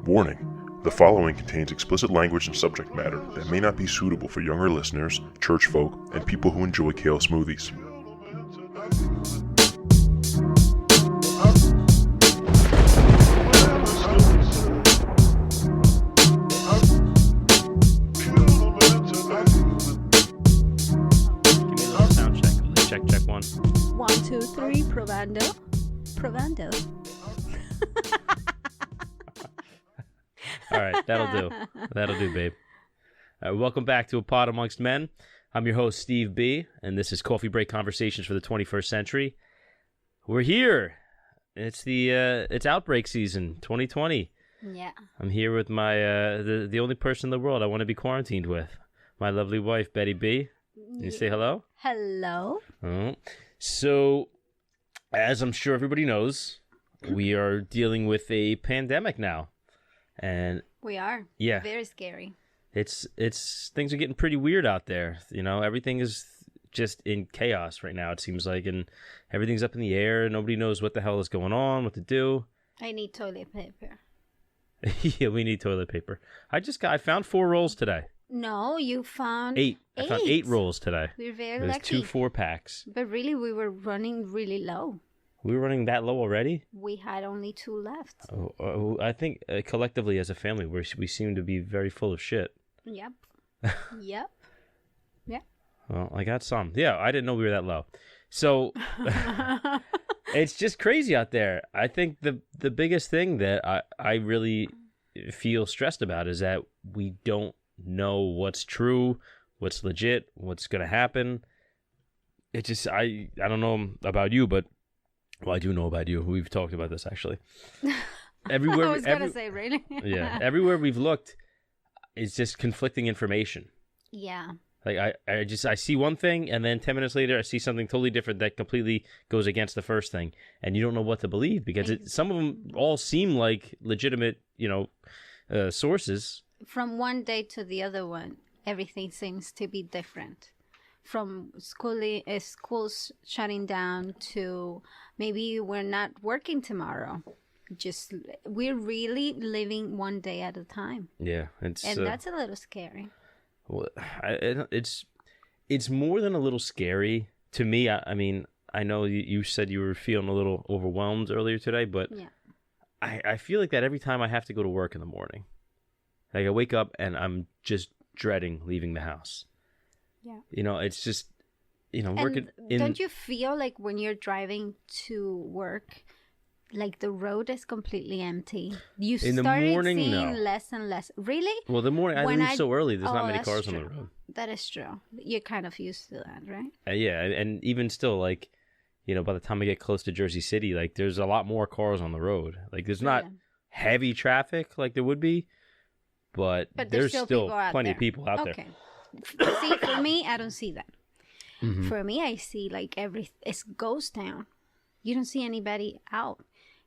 Warning: the following contains explicit language and subject matter that may not be suitable for younger listeners, church folk, and people who enjoy kale smoothies. Give me a little sound check. Check one. 1, 2, 3, provando. All right, that'll do, babe. Welcome back to A Pod Amongst Men. I'm your host, Steve B., and this is Coffee Break Conversations for the 21st Century. We're here. It's outbreak season, 2020. Yeah. I'm here with my the only person in the world I want to be quarantined with, my lovely wife, Betty B. Can you say hello? Hello. Oh. So, as I'm sure everybody knows, we are dealing with a pandemic now. And We are. yeah, Very scary. it's things are getting pretty weird out there. You know, everything is just in chaos right now, it seems like, and everything's up in the air. Nobody knows what the hell is going on, what to do. I need toilet paper. Yeah, we need toilet paper. I found 4 rolls today. No, you found 8. I found 8 rolls today. We're very There's lucky. 2 4-packs. But really, we were running really low. We were running that low already? We had only 2 left. I think collectively as a family, we seem to be very full of shit. Yep. Yep. Well, I got some. Yeah, I didn't know we were that low. So it's just crazy out there. I think the biggest thing that I really feel stressed about is that we don't know what's true, what's legit, what's going to happen. It just, I don't know about you, but, well, I do know about you. We've talked about this, actually. Everywhere, I was going to say, really? Yeah, everywhere we've looked, it's just conflicting information. Yeah. Like I see one thing, and then 10 minutes later, I see something totally different that completely goes against the first thing, and you don't know what to believe because some of them all seem like legitimate, sources. From one day to the other one, everything seems to be different. From schools shutting down to maybe we're not working tomorrow. Just we're really living one day at a time. Yeah, and that's a little scary. Well, it's more than a little scary to me. I mean, I know you said you were feeling a little overwhelmed earlier today, but yeah. I feel like that every time I have to go to work in the morning. Like I wake up and I'm just dreading leaving the house. Yeah. It's just, working in... Don't you feel like when you're driving to work, like the road is completely empty? You in the started morning, seeing no. less and less. Really? Well, the morning, I leave so early, there's not many that's cars true. on the road. That is true. You're kind of used to that, right? Yeah, and even still, like, by the time I get close to Jersey City, like, there's a lot more cars on the road. Like, there's not heavy traffic like there would be, but there's still plenty of people out there. See, for me, I don't see that. Mm-hmm. For me, I see like it's ghost town. You don't see anybody out.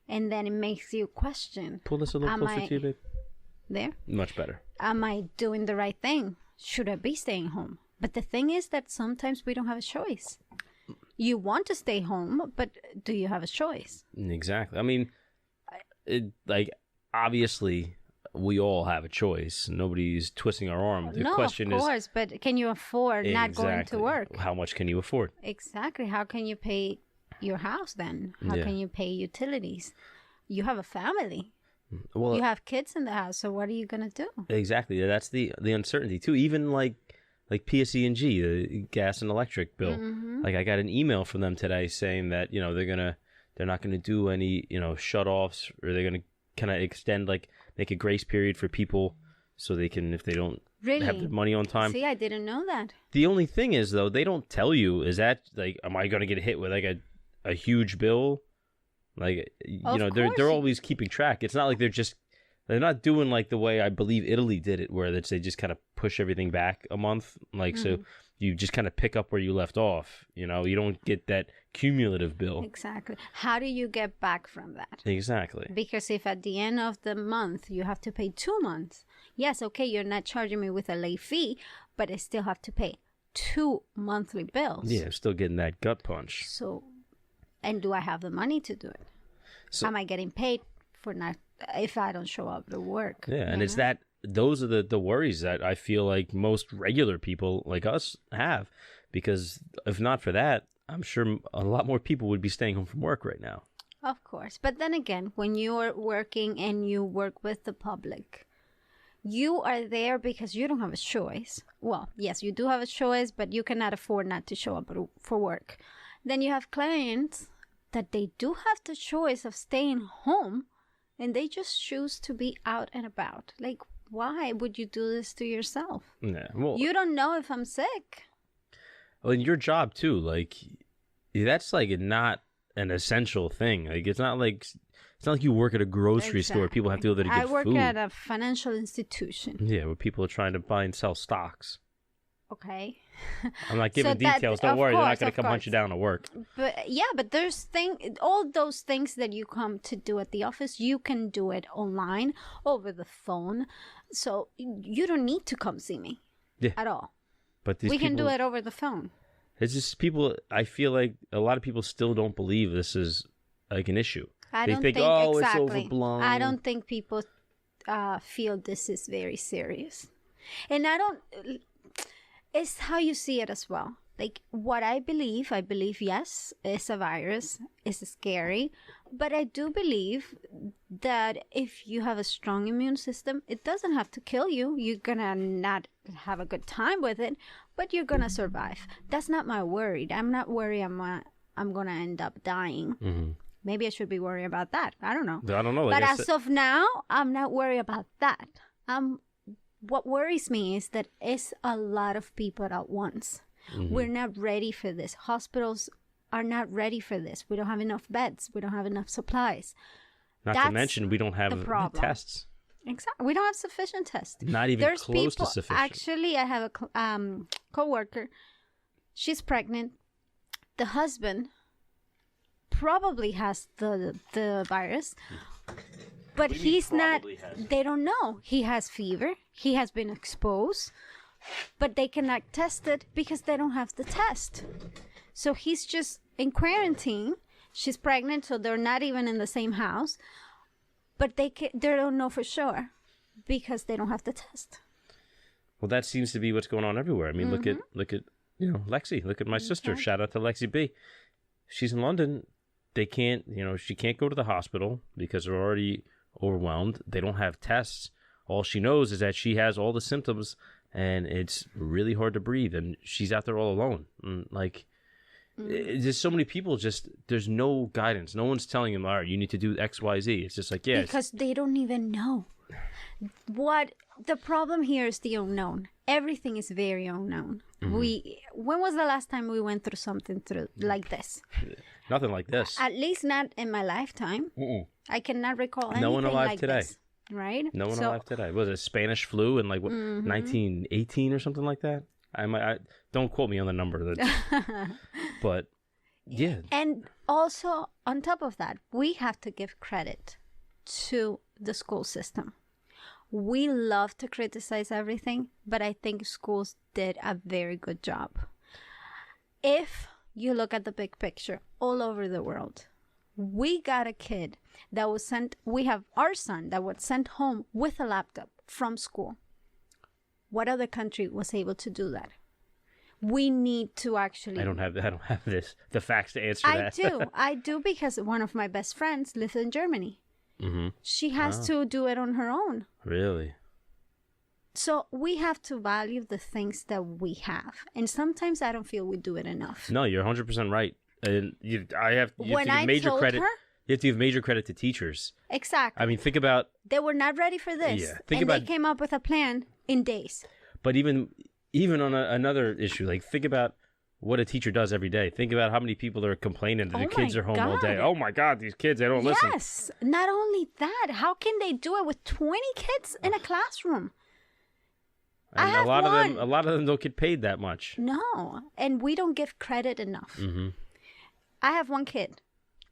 And then it makes you question. Pull this a little closer to you, babe. There? Much better. Am I doing the right thing? Should I be staying home? But the thing is that sometimes we don't have a choice. You want to stay home, but do you have a choice? Exactly. I mean, obviously, we all have a choice. Nobody's twisting our arm. The question of course, but can you afford not going to work? How much can you afford? Exactly. How can you pay your house then? How can you pay utilities? You have a family. Well, you have kids in the house, so what are you gonna do? Exactly. That's the uncertainty too. Even like PSE&G, the gas and electric bill. Mm-hmm. Like I got an email from them today saying that they're not gonna do any shut-offs, or they're gonna kind of extend, like, make a grace period for people so they can, if they don't have the money on time. See, I didn't know that. The only thing is, though, they don't tell you, is that, like, am I going to get hit with, like, a huge bill? Like, they're always keeping track. It's not like they're not doing like the way I believe Italy did it, where they just kind of push everything back a month. Like, so you just kind of pick up where you left off. You don't get that cumulative bill. Exactly. How do you get back from that? Exactly. Because if at the end of the month you have to pay 2 months, yes, okay, you're not charging me with a late fee, but I still have to pay 2 monthly bills. Yeah, I'm still getting that gut punch. So, and do I have the money to do it? So, am I getting paid for not if I don't show up to work. Yeah, and it's that those are the worries that I feel like most regular people like us have, because if not for that, I'm sure a lot more people would be staying home from work right now. Of course. But then again, when you are working and you work with the public, you are there because you don't have a choice. Well, yes, you do have a choice, but you cannot afford not to show up for work. Then you have clients that they do have the choice of staying home, and they just choose to be out and about. Like, why would you do this to yourself? Yeah, well, You don't know if I'm sick. well, in your job too, like that's like not an essential thing. Like it's not like you work at a grocery store. People have to go there to get I work food. at a financial institution. Yeah, where people are trying to buy and sell stocks. Okay. I'm not giving So that- details. Don't of worry, they're not course, going of to come hunt course. you down to work. But there's all those things that you come to do at the office, you can do it online, over the phone. So you don't need to come see me at all. But these We can do people- it over the phone. It's just people. I feel like a lot of people still don't believe this is like an issue. I They don't think, think oh, exactly. it's overblown. I don't think people feel this is very serious. And I don't, it's how you see it as well. Like what I believe, yes, it's a virus, it's scary, but I do believe that if you have a strong immune system, it doesn't have to kill you. You're gonna not have a good time with it, but you're gonna survive. That's not my worry. I'm not worried I'm gonna end up dying. Mm-hmm. Maybe I should be worried about that. I don't know. I don't know. Like But I as said- of now, I'm not worried about that. What worries me is that it's a lot of people at once. Mm-hmm. We're not ready for this. Hospitals are not ready for this. We don't have enough beds. We don't have enough supplies. not to that's mention, we don't have the the problem. tests. Exactly. We don't have sufficient tests. Not even There's close people, to sufficient. Actually, I have a co-worker. She's pregnant. The husband probably has the virus, but he's not. They don't know. He has fever. He has been exposed, but they cannot test it because they don't have the test. So he's just in quarantine. She's pregnant, so they're not even in the same house. But they don't know for sure because they don't have the test. Well, that seems to be what's going on everywhere. I mean, look at Lexi. Look at my sister. Shout out to Lexi B. She's in London. They can't, she can't go to the hospital because they're already overwhelmed. They don't have tests. All she knows is that she has all the symptoms, and it's really hard to breathe, and she's out there all alone. And there's so many people. Just there's no guidance. No one's telling them, all right, you need to do X, Y, Z. It's just like Because they don't even know. What the problem here is the unknown. Everything is very unknown. When was the last time we went through something like this? nothing like this. At least not in my lifetime. I cannot recall anything No one alive like today. this. Right? No one alive today. Was it Spanish flu in 1918 or something like that? I don't quote me on the number. But yeah. And also, on top of that, we have to give credit to the school system. We love to criticize everything, but I think schools did a very good job. If you look at the big picture all over the world, we got a kid that was we have our son that was sent home with a laptop from school. What other country was able to do that? We need to actually... I don't have the facts to answer that. I do because one of my best friends lives in Germany. Mm-hmm. She has to do it on her own. Really? So we have to value the things that we have. And sometimes I don't feel we do it enough. No, you're 100% right. And you have to When give I major told credit. her... You have to give major credit to teachers. Exactly. I mean, think about... They were not ready for this. Yeah, they came up with a plan in days. But even on another issue, like think about what a teacher does every day. Think about how many people are complaining that their kids are home all day. Oh my God, these kids, they don't listen. Yes. Not only that, how can they do it with 20 kids in a classroom? And a lot of them don't get paid that much. No, and we don't give credit enough. Mm-hmm. I have one kid.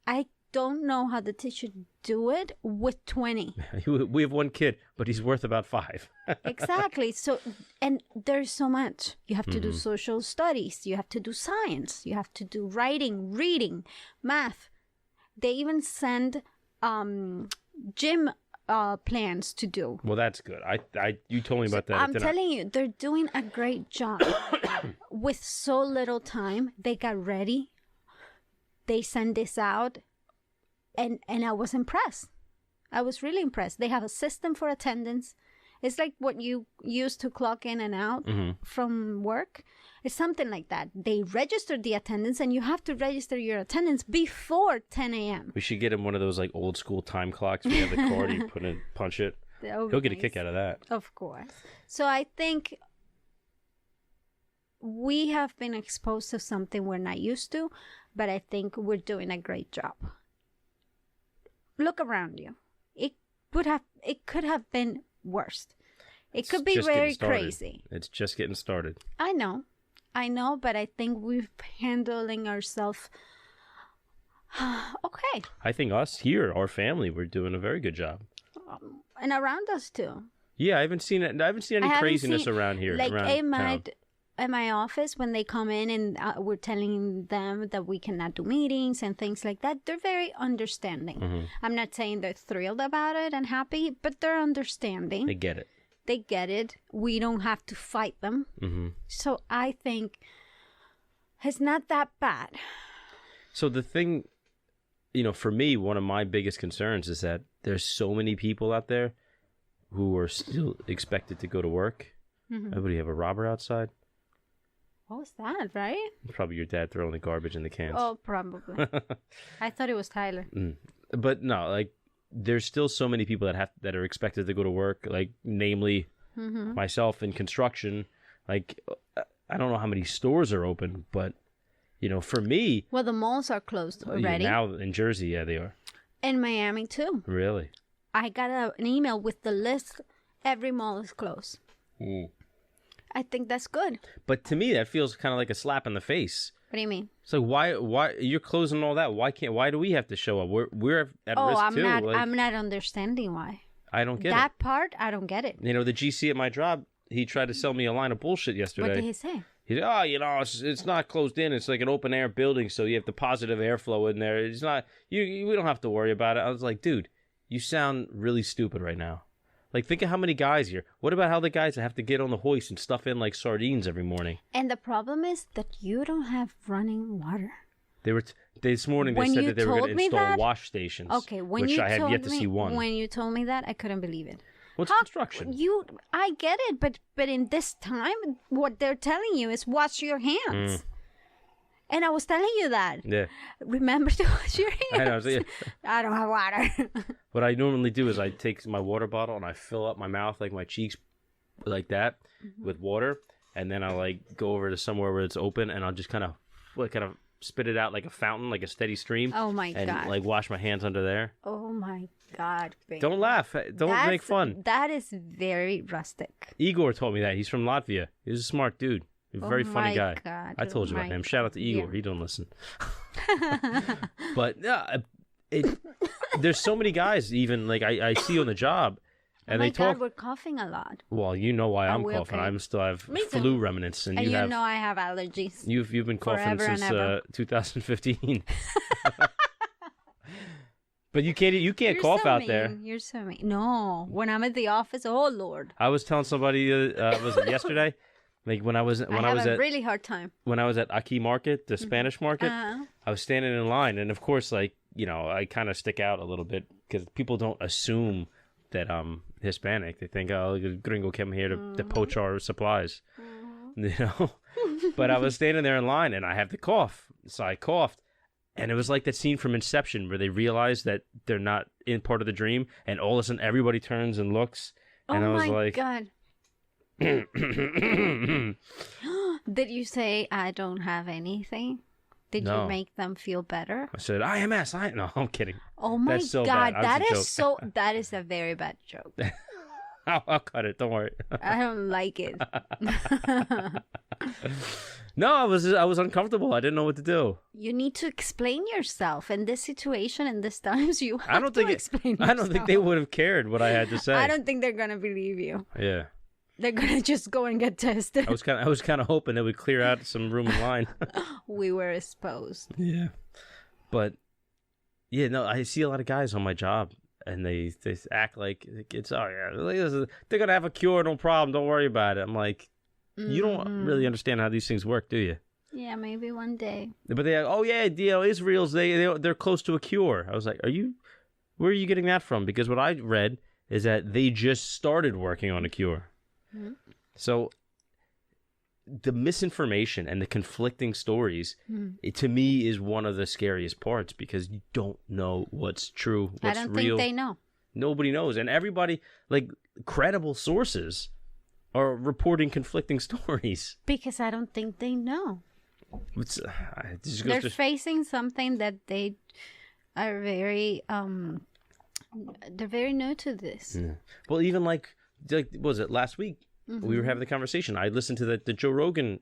I don't know how the teacher do it with 20. We have one kid, but he's worth about 5. Exactly. So, and there's so much. You have to do social studies. You have to do science. You have to do writing, reading, math. They even send gym plans to do. Well, that's good. You told me about that. I'm telling you, they're doing a great job. With so little time, they got ready. They sent this out, and I was impressed. I was really impressed. They have a system for attendance. It's like what you use to clock in and out from work. It's something like that. They register the attendance, and you have to register your attendance before 10 a.m. We should get him one of those like old school time clocks. We have the card, you punch it. He'll get a kick out of that. Of course. So I think we have been exposed to something we're not used to, but I think we're doing a great job. Look around you. It could have been worse. It could be very crazy. It's just getting started. I know, but I think we're handling ourselves okay. I think us here, our family, we're doing a very good job. And around us too. Yeah, I haven't seen any craziness around here. Like around at my office, when they come in and we're telling them that we cannot do meetings and things like that, they're very understanding. Mm-hmm. I'm not saying they're thrilled about it and happy, but they're understanding. They get it. They get it. We don't have to fight them. Mm-hmm. So I think it's not that bad. So the thing, for me, one of my biggest concerns is that there's so many people out there who are still expected to go to work. Mm-hmm. Everybody have a robber outside? What was that, right? Probably your dad throwing the garbage in the cans. Oh, probably. I thought it was Tyler. But no, like, there's still so many people that are expected to go to work, like, namely myself in construction. Like, I don't know how many stores are open, but, for me... Well, the malls are closed already. Now in Jersey, yeah, they are. In Miami, too. Really? I got an email with the list. Every mall is closed. Mm. I think that's good. But to me, that feels kind of like a slap in the face. What do you mean? So why you're closing all that? Why do we have to show up? We're at risk too. I'm not understanding why. I don't get that part. I don't get it. The GC at my job, he tried to sell me a line of bullshit yesterday. What did he say? He said, it's not closed in. It's like an open air building, so you have the positive airflow in there. It's not we don't have to worry about it. I was like, dude, you sound really stupid right now. Like, think of how many guys here. What about how the guys that have to get on the hoist and stuff in like sardines every morning? And the problem is that you don't have running water. This morning they said that they were going to install wash stations. Okay, which I have yet to see one. When you told me that, I couldn't believe it. What's construction? I get it, but in this time, what they're telling you is wash your hands. And I was telling you that. Yeah. Remember to wash your hands. I know. I don't have water. What I normally do is I take my water bottle and I fill up my mouth, like my cheeks, like that, with water, and then I like go over to somewhere where it's open, and I'll just kind of spit it out like a fountain, like a steady stream. Oh my God! And like wash my hands under there. Oh my God! Babe. Don't laugh. Don't make fun. That is very rustic. Igor told me that. He's from Latvia. He's a smart dude. He's a very funny guy. God. I told you about him. Shout out to Igor. Yeah. He don't listen. But there's so many guys. Even like I see on the job, and they talk. God, we're coughing a lot. Well, you know why I'm coughing. Okay? I still have flu remnants, and you know I have allergies. You've been coughing since 2015. But you can't cough out there. You're so mean. No, when I'm at the office, oh Lord. I was telling somebody was it yesterday? Like I have a really hard time. When I was at Aki Market, the Spanish market, I was standing in line, and of course, like, I kind of stick out a little bit because people don't assume that I'm Hispanic. They think, oh, the gringo came here to poach our supplies, But I was standing there in line, and I have to cough, so I coughed, and it was like that scene from Inception where they realize that they're not in part of the dream, and all of a sudden everybody turns and looks, and I was like, God. Did you say I don't have anything? Did you make them feel better? I said IMS. No, I'm kidding. Oh my God, that is a very bad joke. I'll cut it. Don't worry. I don't like it. No, I was uncomfortable. I didn't know what to do. You need to explain yourself in this situation, in this times. You have to explain yourself. I don't think they would have cared what I had to say. I don't think they're gonna believe you. Yeah. They're gonna just go and get tested. I was kind of hoping it would clear out some room in line. We were exposed. Yeah, but no, I see a lot of guys on my job, and they act like it's they're gonna have a cure, no problem, don't worry about it. I'm like, you don't really understand how these things work, do you? Yeah, maybe one day. But Israel's they're close to a cure. I was like, where are you getting that from? Because what I read is that they just started working on a cure. Mm-hmm. So the misinformation and the conflicting stories, to me, is one of the scariest parts, because you don't know what's true, what's real. I don't think they know. Nobody knows. And everybody, like, credible sources are reporting conflicting stories. Because I don't think they know. They're facing something that they are very, they're very new to this. Yeah. Well, even like what was it, last week? Mm-hmm. We were having the conversation. I listened to the Joe Rogan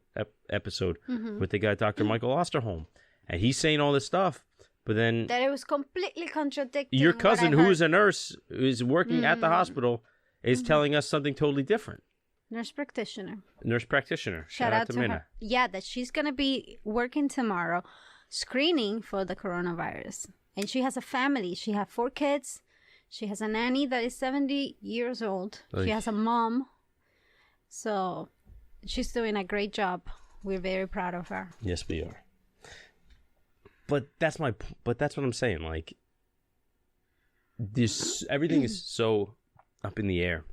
episode with the guy, Dr. Michael Osterholm, and he's saying all this stuff, but then that it was completely contradicting. Your cousin, who is a nurse, who is working at the hospital, is telling us something totally different. Nurse practitioner. Shout out to Minna. Her. Yeah, that she's going to be working tomorrow, screening for the coronavirus. And she has a family. She has 4 kids. She has a nanny that is 70 years old. She has a mom. So she's doing a great job. We're very proud of her. Yes, we are. But that's what I'm saying. Like, this, everything is so up in the air,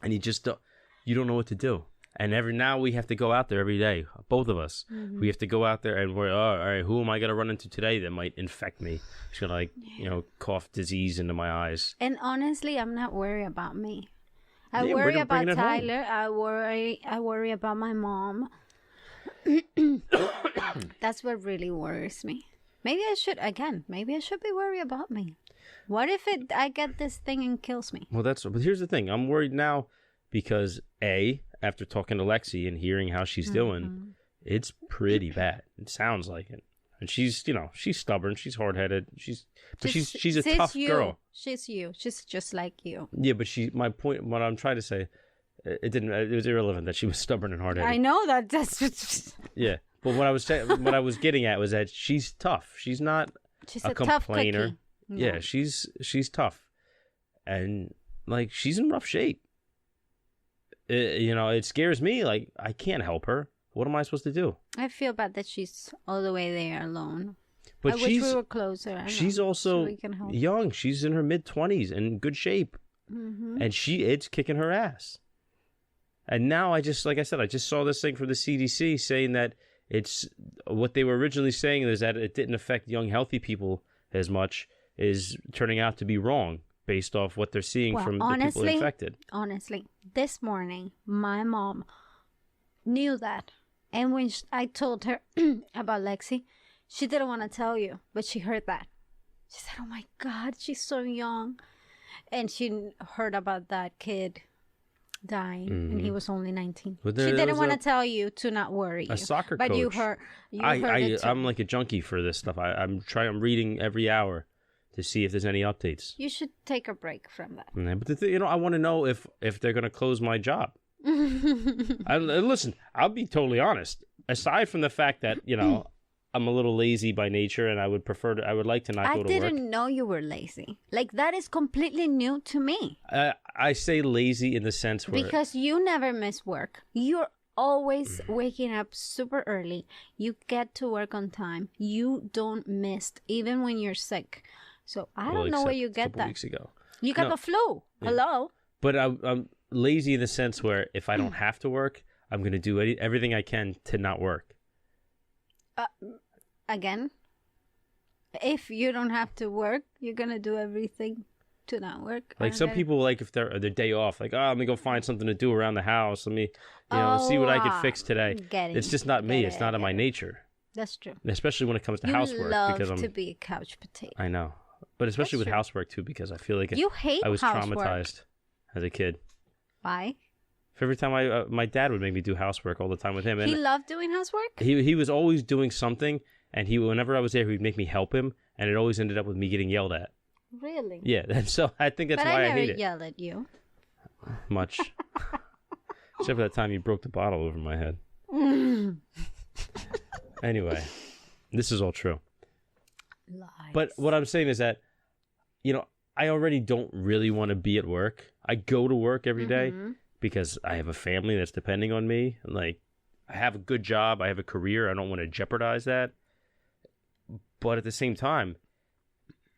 and you don't know what to do. And now we have to go out there every day. Both of us, we have to go out there, and we're all right. Who am I going to run into today that might infect me? It's gonna cough disease into my eyes. And honestly, I'm not worried about me. I worry about Tyler. I worry about my mom. That's what really worries me. Maybe I should be worried about me. What if I get this thing and kills me? Well, but here's the thing. I'm worried now because after talking to Lexi and hearing how she's doing, it's pretty bad. It sounds like it. And she's stubborn. She's hard-headed. She's a tough girl. She's just like you. Yeah, but what I'm trying to say, it was irrelevant that she was stubborn and hard-headed. I know that's yeah. But what I was getting at was that she's tough. She's not a complainer. Tough cookie. No. Yeah, she's tough. And like, she's in rough shape. It scares me. Like, I can't help her. What am I supposed to do? I feel bad that she's all the way there alone. But I wish we were closer. She's also young. She's in her mid-20s and in good shape. Mm-hmm. And it's kicking her ass. And now I just saw this thing from the CDC saying that it's what they were originally saying is that it didn't affect young, healthy people as much, is turning out to be wrong based off what they're seeing from the people infected. Honestly, this morning, my mom knew that. And when I told her about Lexi, she didn't want to tell you, but she heard that. She said, oh my God, she's so young. And she heard about that kid dying, and he was only 19. She didn't want to tell you to not worry. A soccer coach. But you heard it too. I'm like a junkie for this stuff. I'm reading every hour to see if there's any updates. You should take a break from that. But the thing, I want to know if they're going to close my job. Listen, I'll be totally honest. Aside from the fact that I'm a little lazy by nature, and I would like to not go to work. I didn't know you were lazy. Like, that is completely new to me. I say lazy in the sense where, because you never miss work. You're always waking up super early. You get to work on time. You don't miss, even when you're sick. So I don't know where you get that. Weeks ago, you got the flu. Yeah. Hello. But I'm lazy in the sense where if I don't have to work, I'm going to do everything I can to not work. Again, if you don't have to work, you're going to do everything to not work. Like, some people, like, if they're their day off, like, let me go find something to do around the house. Let me, see what I can fix today. It's just not me. It's not in my nature. That's true. Especially when it comes to housework. You love to be a couch potato. I know. But especially with housework, too, because I feel like I was traumatized as a kid. Why? Every time my dad would make me do housework all the time with him. And he loved doing housework? He was always doing something, and whenever I was there, he'd make me help him, and it always ended up with me getting yelled at. Really? Yeah, and so I think that's why I hate it. But I never yelled at you. Much. Except for that time you broke the bottle over my head. Anyway, this is all true. Lies. But what I'm saying is that, I already don't really want to be at work. I go to work every day because I have a family that's depending on me. Like, I have a good job. I have a career. I don't want to jeopardize that. But at the same time,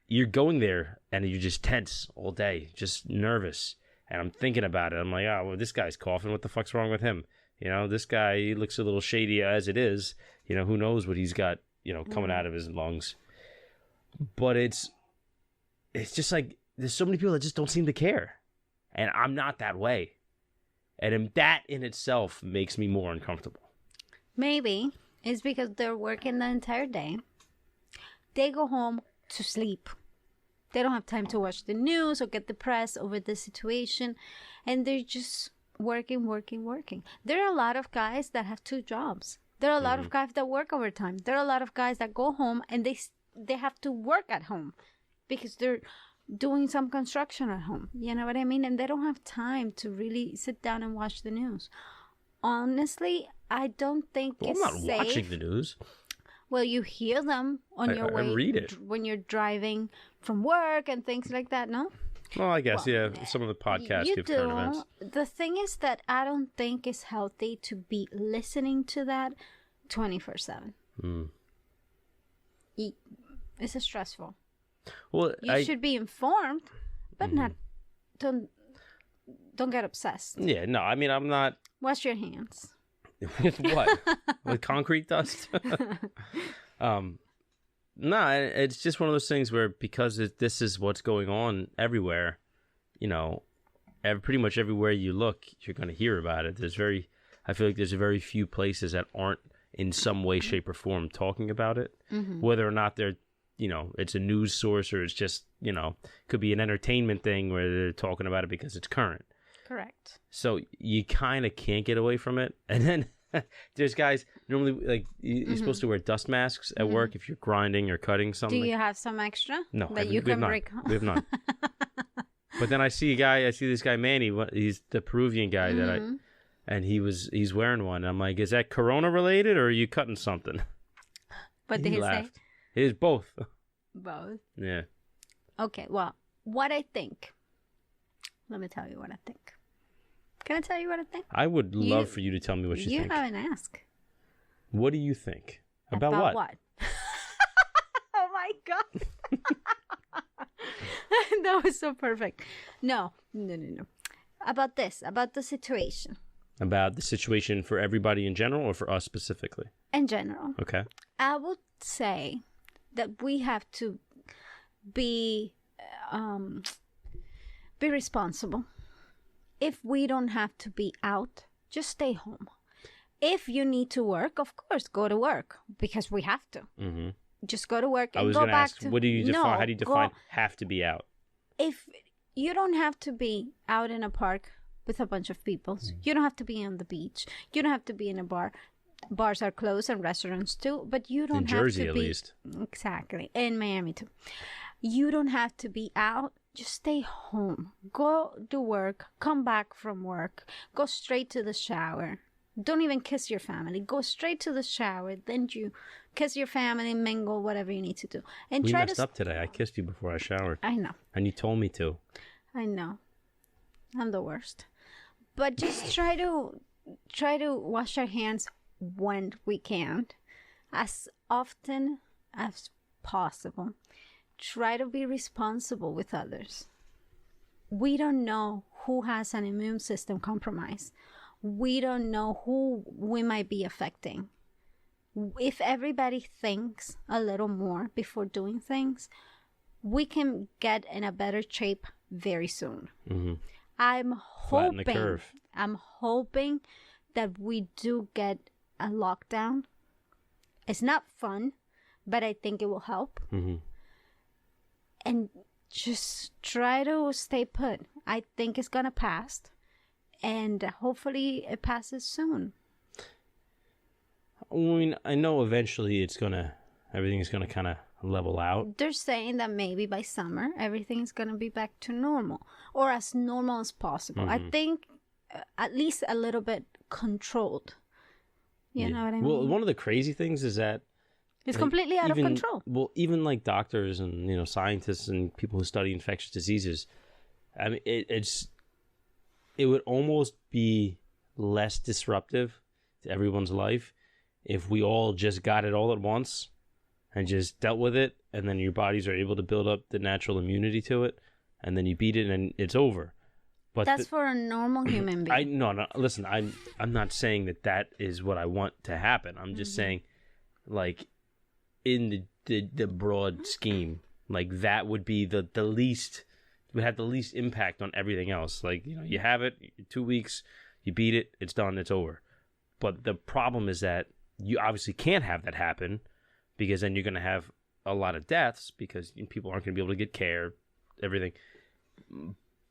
you're going there and you're just tense all day, just nervous. And I'm thinking about it. I'm like, oh, well, this guy's coughing. What the fuck's wrong with him? You know, this guy, he looks a little shady as it is. You know, who knows what he's got, you know, coming out of his lungs. But it's just like, there's so many people that just don't seem to care. And I'm not that way. And that in itself makes me more uncomfortable. Maybe it's because they're working the entire day. They go home to sleep. They don't have time to watch the news or get depressed over the situation. And they're just working. There are a lot of guys that have 2 jobs. There are a lot of guys that work overtime. There are a lot of guys that go home and they have to work at home because they're doing some construction at home. You know what I mean? And they don't have time to really sit down and watch the news. Honestly, I don't think it's safe. I'm not watching the news. Well, you hear them on your way. I read it. When you're driving from work and things like that, no? Well, I guess, yeah. Some of the podcasts give current events. The thing is that I don't think it's healthy to be listening to that 24/7. It's stressful. Well, you should be informed, but not. Don't get obsessed. Yeah, no. I mean, I'm not. Wash your hands. With what? With concrete dust? No, it's just one of those things where because this is what's going on everywhere, you know, pretty much everywhere you look, you're going to hear about it. I feel like there's very few places that aren't in some way, shape, or form talking about it. Whether or not they're, you know, it's a news source or it's just, you know, could be an entertainment thing where they're talking about it because it's current. Correct. So you kind of can't get away from it. And then there's guys normally like you're supposed to wear dust masks at work if you're grinding or cutting something. Do you have some extra? No, that you can break. We have none. But then I see this guy Manny. He's the Peruvian guy and he's wearing one. I'm like, is that Corona related or are you cutting something? What did he say? It is both. Both. Yeah. Okay. Well, what I think. Let me tell you what I think. Can I tell you what I think? I would love for you to tell me what you think. You haven't asked. What do you think? About what? Oh my God. That was so perfect. No. About the situation. About the situation for everybody in general or for us specifically? In general. Okay. I would say that we have to be responsible. If we don't have to be out, just stay home. If you need to work, of course, go to work because we have to. Just go to work and go back to... What do you define? How do you define have to be out? If you don't have to be out in a park with a bunch of people, you don't have to be on the beach. You don't have to be in a bar. Bars are closed and restaurants too, but you don't have to be... In Jersey, at least. Exactly. In Miami too. You don't have to be out. Just stay home. Go to work. Come back from work. Go straight to the shower. Don't even kiss your family. Go straight to the shower. Then you kiss your family, mingle, whatever you need to do. And we messed up today. I kissed you before I showered. I know. And you told me to. I know. I'm the worst. But just try to wash our hands when we can, as often as possible. Try to be responsible with others. We don't know who has an immune system compromised. We don't know who we might be affecting. If everybody thinks a little more before doing things, we can get in a better shape very soon. I'm hoping that we do get a lockdown. It's not fun, but I think it will help. And just try to stay put. I think it's going to pass. And hopefully it passes soon. I mean, I know eventually everything's going to kind of level out. They're saying that maybe by summer, everything's going to be back to normal. Or as normal as possible. I think at least a little bit controlled. You know what I mean? Well, one of the crazy things is that It's completely out of control. Well, even like doctors and scientists and people who study infectious diseases, I mean, it would almost be less disruptive to everyone's life if we all just got it all at once and just dealt with it, and then your bodies are able to build up the natural immunity to it, and then you beat it and it's over. But that's for a normal human being. No, listen, I'm not saying that is what I want to happen. I'm just saying, like, in the broad scheme, like, that would be the least, would have the least impact on everything else. Like, you have it 2 weeks, you beat it, it's done, it's over. But the problem is that you obviously can't have that happen, because then you're going to have a lot of deaths because people aren't going to be able to get care, everything.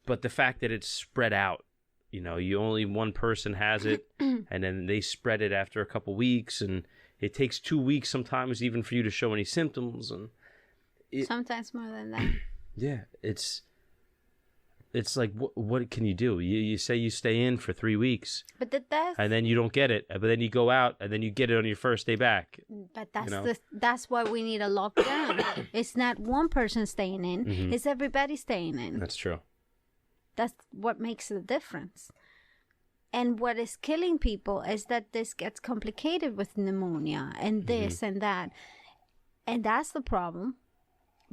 But the fact that it's spread out, you only one person has it, and then they spread it after a couple weeks, and it takes 2 weeks sometimes even for you to show any symptoms, and sometimes more than that. Yeah, it's like, what can you do? You say you stay in for 3 weeks, but and then you don't get it, but then you go out and then you get it on your first day back. But that's why we need a lockdown. It's not one person staying in; it's everybody staying in. That's true. That's what makes the difference. And what is killing people is that this gets complicated with pneumonia and this and that. And that's the problem.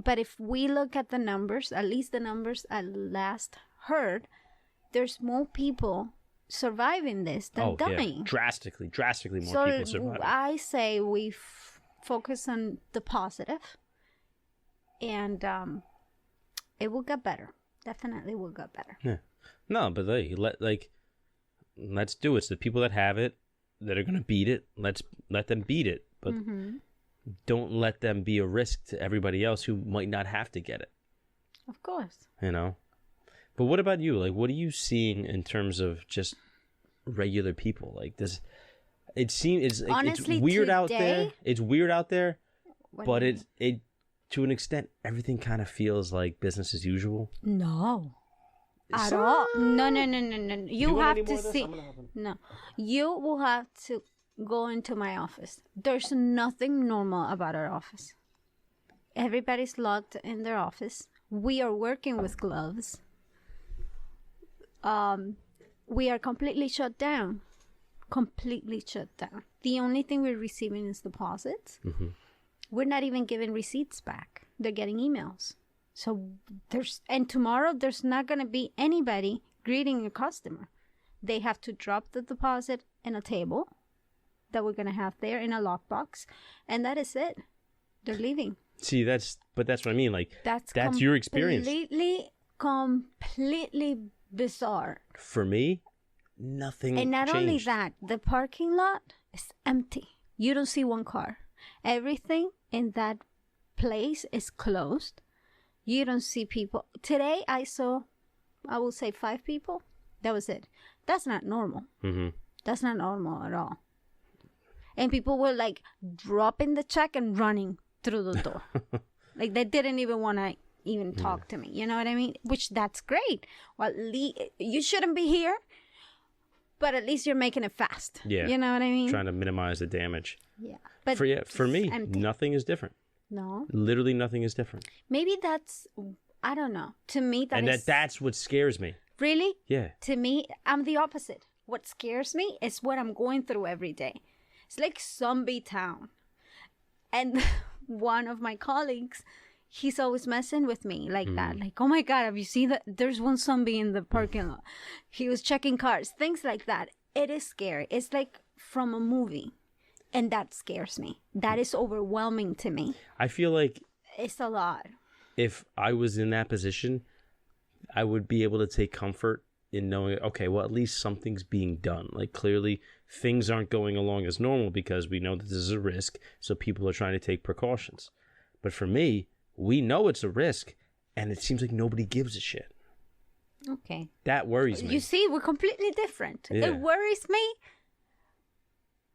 But if we look at the numbers, at least the numbers I last heard, there's more people surviving this than dying. Yeah. Drastically more people surviving. I say we focus on the positive, and it will get better. Definitely will get better. Yeah. No, but let's do it. It's the people that have it that are going to beat it. Let them beat it, but don't let them be a risk to everybody else who might not have to get it. Of course. But what about you? Like, what are you seeing in terms of just regular people? Like, honestly, it's weird out there. It's weird out there, but it to an extent, everything kind of feels like business as usual. No. At all. No. You have to see. No. You will have to go into my office. There's nothing normal about our office. Everybody's locked in their office. We are working with gloves. We are completely shut down. The only thing we're receiving is deposits. We're not even giving receipts back. They're getting emails. So tomorrow there's not going to be anybody greeting a customer. They have to drop the deposit in a table that we're going to have there in a lockbox, and that is it. They're leaving. See, that's what I mean. Like, that's your experience. Completely bizarre. For me, nothing And not changed. only that, the parking lot is empty. You don't see one car. Everything in that place is closed. You don't see people. Today I saw, I will say 5 people. That was it. That's not normal. That's not normal at all. And people were like dropping the check and running through the door. Like they didn't even want to even talk to me. You know what I mean? Which that's great. Well, you shouldn't be here, but at least you're making it fast. Yeah. You know what I mean? Trying to minimize the damage. Yeah. But for me, empty. nothing is different. No. Literally nothing is different. Maybe that's, I don't know. To me, that's what scares me. Really? Yeah. To me, I'm the opposite. What scares me is what I'm going through every day. It's like zombie town. And one of my colleagues, he's always messing with me like that. Like, oh my God, have you seen that? There's one zombie in the parking lot. He was checking cars, things like that. It is scary. It's like from a movie. And that scares me. That is overwhelming to me. I feel like it's a lot. If I was in that position, I would be able to take comfort in knowing, okay, well, at least something's being done. Like, clearly, things aren't going along as normal because we know that this is a risk, so people are trying to take precautions. But for me, we know it's a risk, and it seems like nobody gives a shit. Okay. That worries me. You see, we're completely different. Yeah. It worries me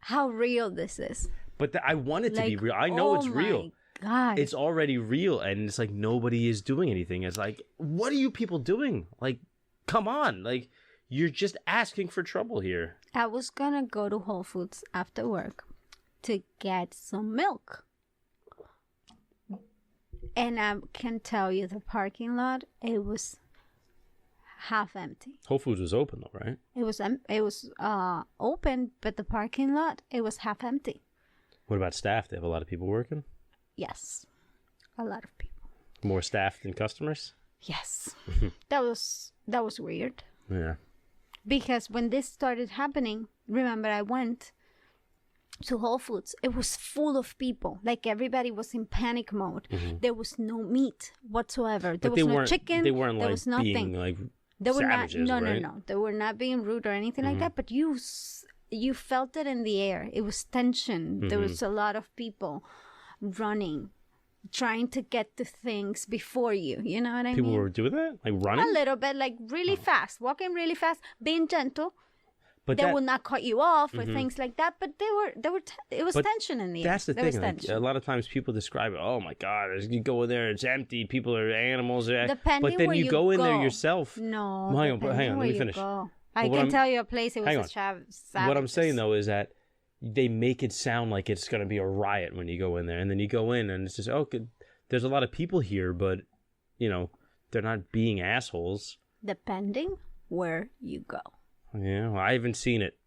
how real this is. But I want it to be real. I know it's real. God. It's already real, and it's like nobody is doing anything. It's like, what are you people doing? Like, come on. Like, you're just asking for trouble here. I was gonna go to Whole Foods after work to get some milk And I can tell you the parking lot, it was half empty. Whole Foods was open though, right? It was open, but the parking lot, it was half empty. What about staff? They have a lot of people working? Yes. A lot of people. More staff than customers? Yes. That was weird. Yeah. Because when this started happening, remember I went to Whole Foods. It was full of people. Like everybody was in panic mode. Mm-hmm. There was no meat whatsoever. There But was no chicken. They weren't there like was nothing. being like They were savages, not. right? No. They were not being rude or anything like that. But you felt it in the air. It was tension. There was a lot of people running, trying to get to things before you. You know what I mean? People were doing that? Like running? A little bit, like really fast, walking really fast, being gentle. But They that, would not cut you off or things like that. But it was But tension in the air. that's the There was thing. Like, tension. a lot of times people describe it, oh my God, you go in there, it's empty, people are animals. Depending but then where you go in there yourself. No. Well, hang on, depending let where me you finish. go. But I what can I'm- tell you a place it hang was on. a What I'm saying though is that they make it sound like it's going to be a riot when you go in there. And then you go in and it's just, there's a lot of people here, but, they're not being assholes. Depending where you go. Yeah, well, I haven't seen it.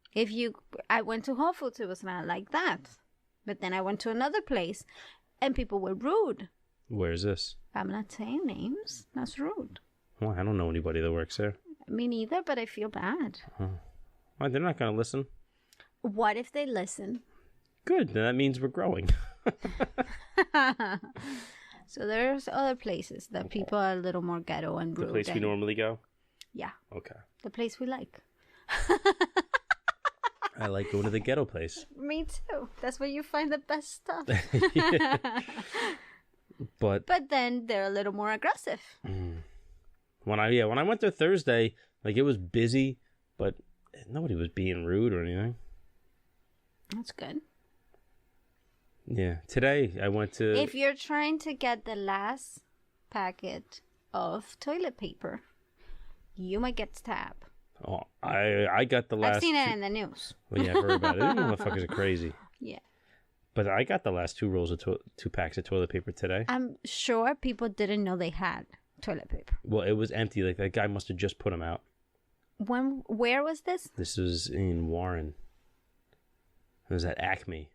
I went to Whole Foods, it was not like that. But then I went to another place and people were rude. Where's this? I'm not saying names. That's rude. Well, I don't know anybody that works there. Me neither, but I feel bad. Well, they're not going to listen. What if they listen? Good. Then that means we're growing. So there's other places that people are a little more ghetto and rude. The place we normally go? Yeah, Okay. the place we like. I like going to the ghetto place. Me too. That's where you find the best stuff. But But then they're a little more aggressive. when I went there Thursday, like it was busy, but nobody was being rude or anything. That's good. Yeah. Today I went to If you're trying to get the last packet of toilet paper, you might get stabbed. Oh, I got the last I've seen it in the news. Well, yeah, I've heard about it. These motherfuckers are crazy. Yeah. But I got the last two packs of toilet paper today. I'm sure people didn't know they had toilet paper. Well, it was empty. Like that guy must have just put them out. Where was this? This was in Warren. It was at Acme.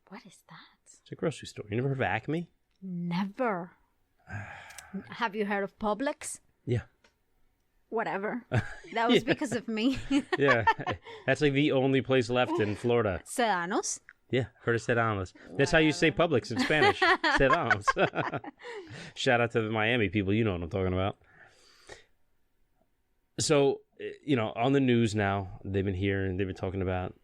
What is that? It's a grocery store. You never heard of Acme? Never. Have you heard of Publix? Yeah. Whatever. That was because of me. Yeah. That's like the only place left in Florida. Sedanos. Yeah, heard of Sedanos. That's how you say Publix in Spanish. Sedanos. Shout out to the Miami people. You know what I'm talking about. So, on the news now, they've been talking about,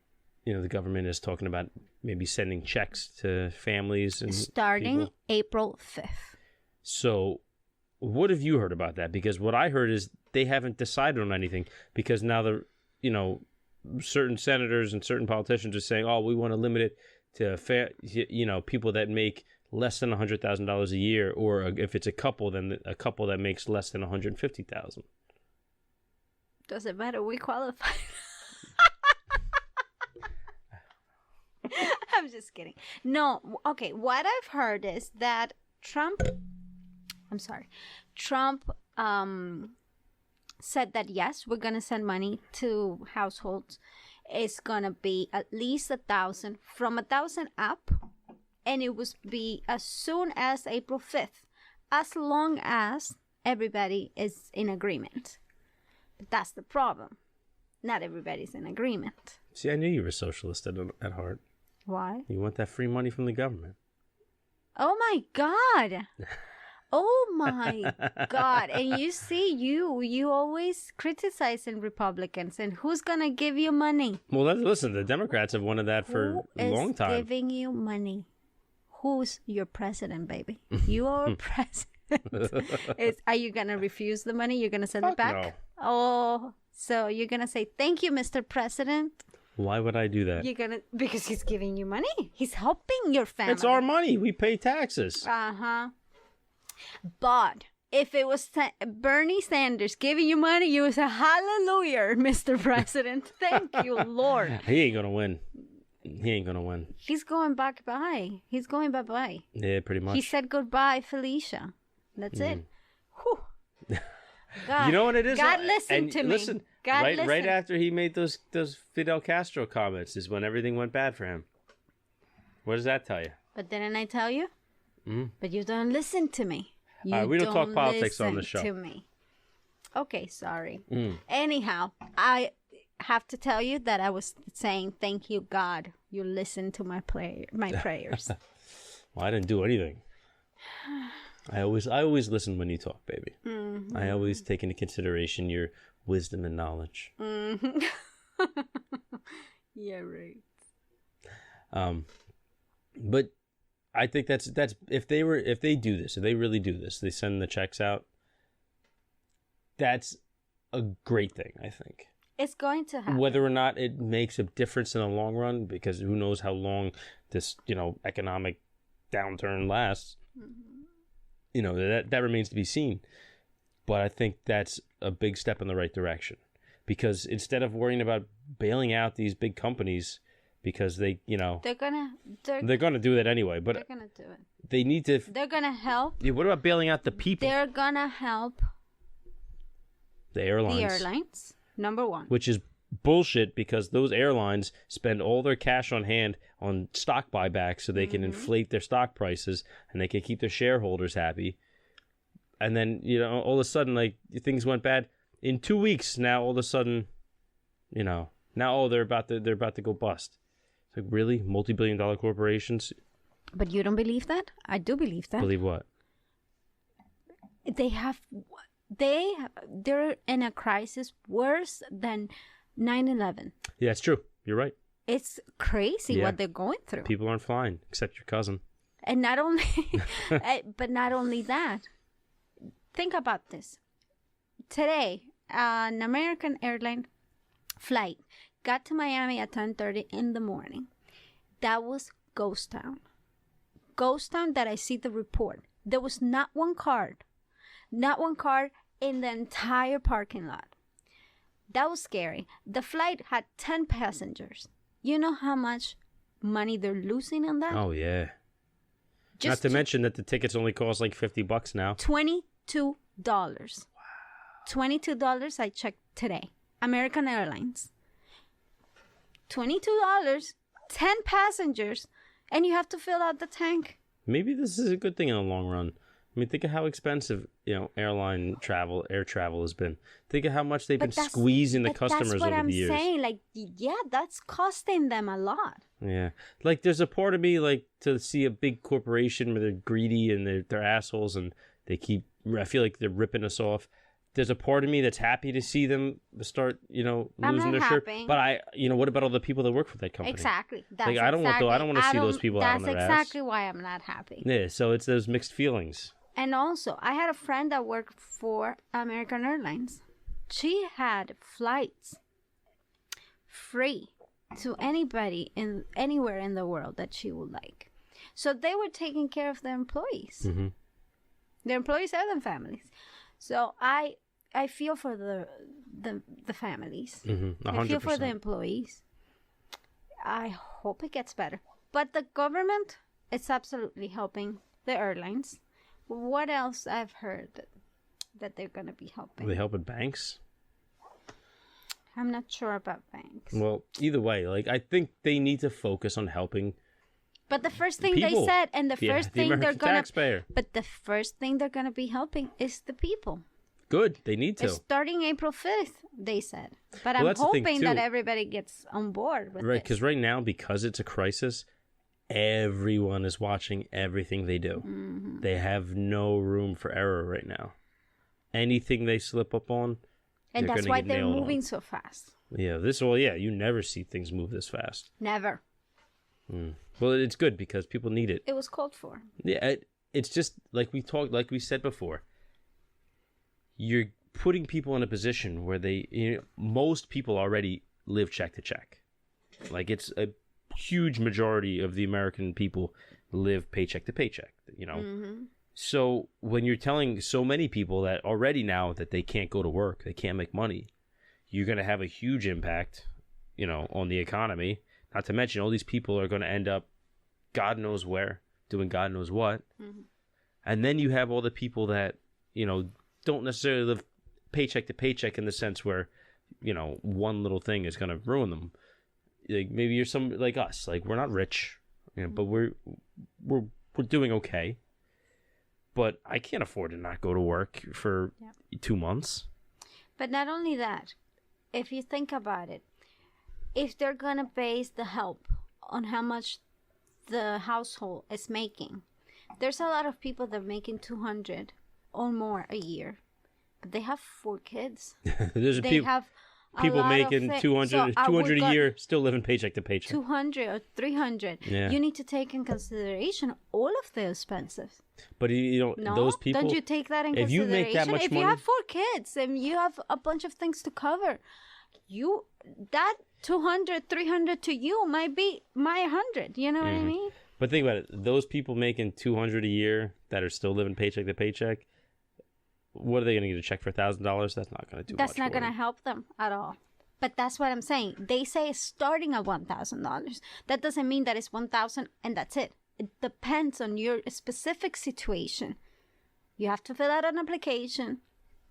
the government is talking about maybe sending checks to families. And Starting people. April 5th. So, what have you heard about that? Because what I heard is they haven't decided on anything because now certain senators and certain politicians are saying, "Oh, we want to limit it to people that make less than $100,000 a year, or if it's a couple, then a couple that makes less than $150,000." Doesn't matter. We qualify. I'm just kidding. No. Okay. What I've heard is that Trump said that yes, we're gonna send money to households. It's gonna be at least 1,000, from 1,000 up, and it will be as soon as April 5th, as long as everybody is in agreement. But that's the problem. Not everybody's in agreement. See, I knew you were a socialist at heart. Why? You want that free money from the government. Oh my God. Oh my God. And you see, you always criticizing Republicans, and who's going to give you money? Well, listen, the Democrats have wanted that for a long time. Who is giving you money? Who's your president, baby? You are president. Are you going to refuse the money? You're going to send it back? No. Oh, so you're going to say, thank you, Mr. President? Why would I do that? Because he's giving you money. He's helping your family. It's our money. We pay taxes. Uh-huh. But if it was Bernie Sanders giving you money, you would say, hallelujah, Mr. President. Thank you, Lord. He ain't going to win. He ain't gonna win. He's going bye-bye. He's going bye-bye. Yeah, pretty much. He said goodbye, Felicia. That's it. Whew. God, you know what it is? God listened to me. Listen, God right listened. after he made those Fidel Castro comments is when everything went bad for him. What does that tell you? But didn't I tell you? But you don't listen to me. We don't talk politics on the show. To me. Okay, sorry. Anyhow, I have to tell you that I was saying, thank you, God. You listened to my prayers. Well, I didn't do anything. I always listen when you talk, baby. Mm-hmm. I always take into consideration your wisdom and knowledge. Mm-hmm. Yeah, right. But I think that's if they really do this, they send the checks out. That's a great thing, I think. It's going to happen. Whether or not it makes a difference in the long run, because who knows how long this, economic downturn lasts. Mm-hmm. That remains to be seen. But I think that's a big step in the right direction. Because instead of worrying about bailing out these big companies, because they're gonna do that anyway. But they're gonna do it. They need to. They're gonna help. Yeah, what about bailing out the people? They're gonna help the airlines. The airlines, number one. Which is bullshit, because those airlines spend all their cash on hand on stock buybacks so they can inflate their stock prices and they can keep their shareholders happy. And then, all of a sudden, like, things went bad. In 2 weeks now, all of a sudden, now they're about to go bust. It's like, really? Multi-billion-dollar corporations? But you don't believe that? I do believe that. Believe what? They're in a crisis worse than 9/11. Yeah, it's true. You're right. It's crazy what they're going through. People aren't flying, except your cousin. And not only, but not only that. Think about this. Today, an American airline flight got to Miami at 10:30 in the morning. That was ghost town. Ghost town that I see the report. There was not one car in the entire parking lot. That was scary. The flight had 10 passengers. You know how much money they're losing on that? Oh, yeah. Not to mention that the tickets only cost like $50 now. $22. Wow. $22 I checked today. American Airlines. $22, 10 passengers, and you have to fill out the tank. Maybe this is a good thing in the long run. I mean, think of how expensive, air travel has been. Think of how much they've been squeezing the customers over the years. That's what I'm saying. Like, yeah, that's costing them a lot. Yeah. Like, there's a part of me, like, to see a big corporation where they're greedy and they're assholes and I feel like they're ripping us off. There's a part of me that's happy to see them start, losing their shirt. But what about all the people that work for that company? Exactly. I don't want to see those people out on their ass. That's exactly why I'm not happy. Yeah, so it's those mixed feelings. And also, I had a friend that worked for American Airlines. She had flights free to anybody anywhere in the world that she would like. So they were taking care of their employees. Mm-hmm. Their employees and their families. So I feel for the families. Mm-hmm. 100%. I feel for the employees. I hope it gets better. But the government is absolutely helping the airlines. What else I've heard that they're going to be helping? Are they helping banks? I'm not sure about banks. Well, either way, like, I think they need to focus on helping. But the first thing they said, and the first thing they're going to... But the first thing they're going to be helping is the people. Good. They need to. It's starting April 5th, they said. But I'm hoping that everybody gets on board with it. Right, because right now, because it's a crisis, everyone is watching everything they do. Mm-hmm. They have no room for error right now. Anything they slip up on, and that's why they're moving so fast. Yeah, you never see things move this fast. Never. Well, it's good because people need it. It was called for. Yeah, it's just like we said before. You're putting people in a position where most people already live check to check. Like, it's a huge majority of the American people live paycheck to paycheck, Mm-hmm. So when you're telling so many people that already now that they can't go to work, they can't make money, you're going to have a huge impact, on the economy. Not to mention, all these people are going to end up God knows where, doing God knows what. Mm-hmm. And then you have all the people that, don't necessarily live paycheck to paycheck in the sense where, one little thing is going to ruin them. Like maybe you're some like us, like we're not rich, but we're doing okay. But I can't afford to not go to work for 2 months. But not only that, if you think about it, if they're going to base the help on how much the household is making, there's a lot of people that are making 200 or more a year, but they have 4 kids. There's people making 200 a year, still living paycheck to paycheck. 200 or 300. Yeah. You need to take in consideration all of the expenses. But those people. Don't you take that in consideration? You make that much if money, you have 4 kids and you have a bunch of things to cover, that 200, 300 to you might be my 100. You know what I mean? But think about it. Those people making 200 a year that are still living paycheck to paycheck, what are they going to get, a check for $1,000? That's not going to do much. That's not going to help them at all. But that's what I'm saying. They say starting at $1,000. That doesn't mean that it's 1,000 and that's it. It depends on your specific situation. You have to fill out an application,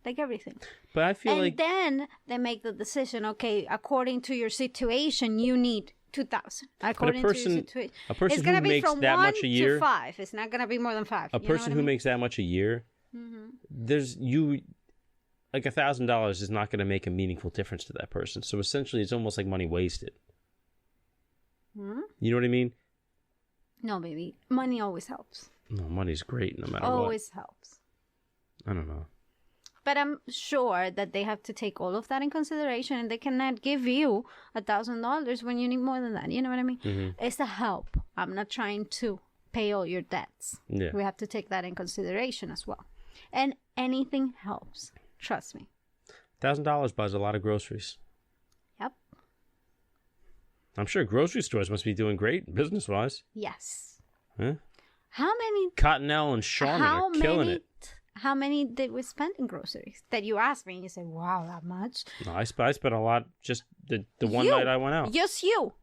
like everything. But I feel and then they make the decision. Okay, according to your situation, you need 2,000. According to your situation, a person who makes that much a year, to 5. It's not going to be more than 5. A person who makes that much a year, there's like $1,000 is not going to make a meaningful difference to that person. So essentially, it's almost like money wasted. You know what I mean? No, baby. Money always helps. No, money's great no matter what. Always helps. I don't know. But I'm sure that they have to take all of that in consideration, and they cannot give you $1,000 when you need more than that. You know what I mean? Mm-hmm. It's a help. I'm not trying to pay all your debts. Yeah. We have to take that in consideration as well. And anything helps. Trust me. $1,000 buys a lot of groceries. Yep. I'm sure grocery stores must be doing great business-wise. Yes. Huh? How many... Cottonelle and Charmin are killing it. How many did we spend in groceries? That you asked me and you said, wow, that much? No, I spent a lot just the one night I went out. Just you.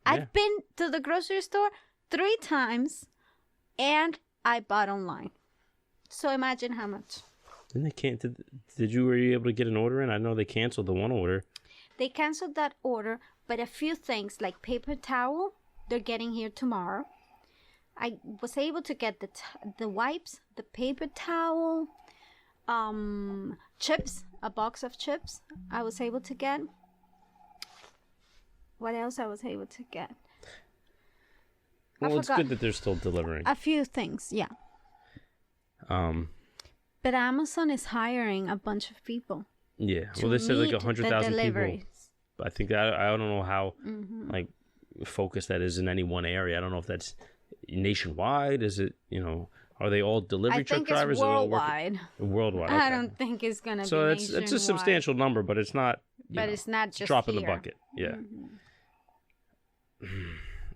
Yeah. I've been to the grocery store 3 times and I bought online. So imagine how much. Didn't they were you able to get an order in? I know they canceled the one order. They canceled that order, but a few things like paper towel, they're getting here tomorrow. I was able to get the wipes, the paper towel, chips, a box of chips I was able to get. What else I was able to get? Well, it's good that they're still delivering. A few things, yeah. But Amazon is hiring a bunch of people. Yeah, well, they said like 100,000 people. I think I don't know how like focused that is in any one area. I don't know if that's nationwide. Is it, are they all delivery truck drivers? It's worldwide. Worldwide. Okay. I don't think it's gonna be. So it's a substantial number, but it's not. But it's not just drop in the bucket. Yeah.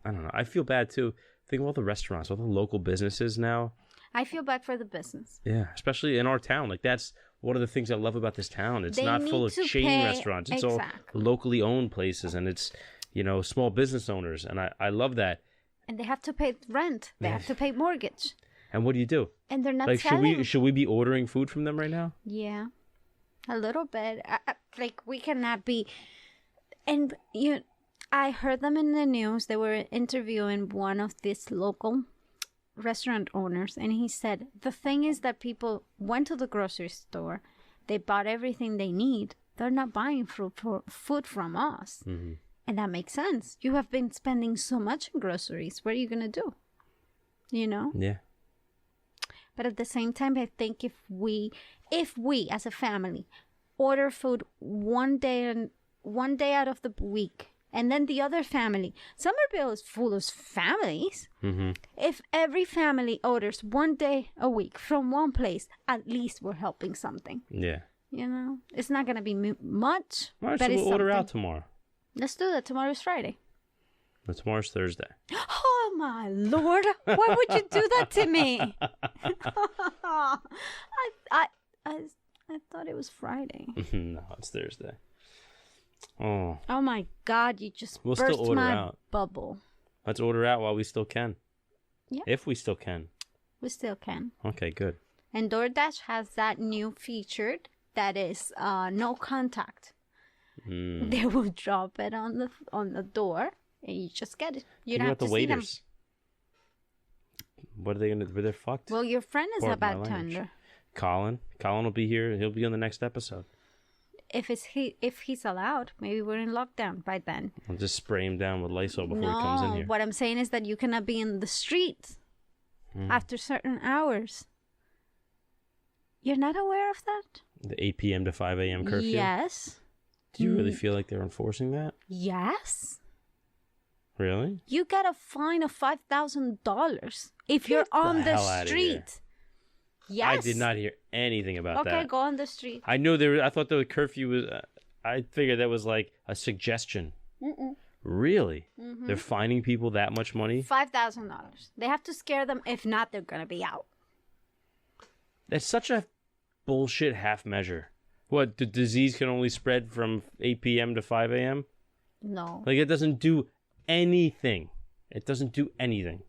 I don't know. I feel bad too. Think of all the restaurants, all the local businesses now. I feel bad for the business. Yeah, especially in our town. Like that's one of the things I love about this town. It's not full of chain restaurants. It's all locally owned places, and it's small business owners, and I love that. And they have to pay rent. They have to pay mortgage. And what do you do? And they're not like selling. Should we be ordering food from them right now? Yeah, a little bit. Like we cannot be. And I heard them in the news. They were interviewing one of these local restaurant owners, and he said the thing is that people went to the grocery store, they bought everything they need. They're not buying food from us. And that makes sense. You have been spending so much in groceries. What are you gonna do? Yeah. But at the same time, I think if we as a family order food one day out of the week, and then the other family, Somerville is full of families. If every family orders one day a week from one place, at least we're helping something. Yeah. It's not going to be much. All right, so we'll order out tomorrow. Let's do that. Tomorrow's Friday. But tomorrow's Thursday. Oh, my Lord. Why would you do that to me? I thought it was Friday. No, it's Thursday. Oh. Oh my God! You just We'll burst still order my out. bubble. Let's order out while we still can. Yeah. If we still can. We still can. Okay, good. And DoorDash has that new feature that is no contact. They will drop it on the door, and you just get it. You don't have to see them. What are they gonna? They're fucked. Well, your friend is a Pardon my bartender. Colin will be here. He'll be on the next episode. If he's allowed, maybe we're in lockdown by then. I'll just spray him down with Lysol before he comes in here. What I'm saying is that you cannot be in the street after certain hours. You're not aware of that? The 8 p.m. to 5 a.m. curfew? Yes. Do you really feel like they're enforcing that? Yes. Really? You get a fine of $5,000 if you're on the street. Yes. I did not hear anything about that. Okay, go on the street. I knew I thought the curfew was... I figured that was like a suggestion. Really? Mm-hmm. They're fining people that much money? $5,000. They have to scare them. If not, they're going to be out. That's such a bullshit half measure. What, the disease can only spread from 8 p.m. to 5 a.m.? No. Like, it doesn't do anything. It doesn't do anything.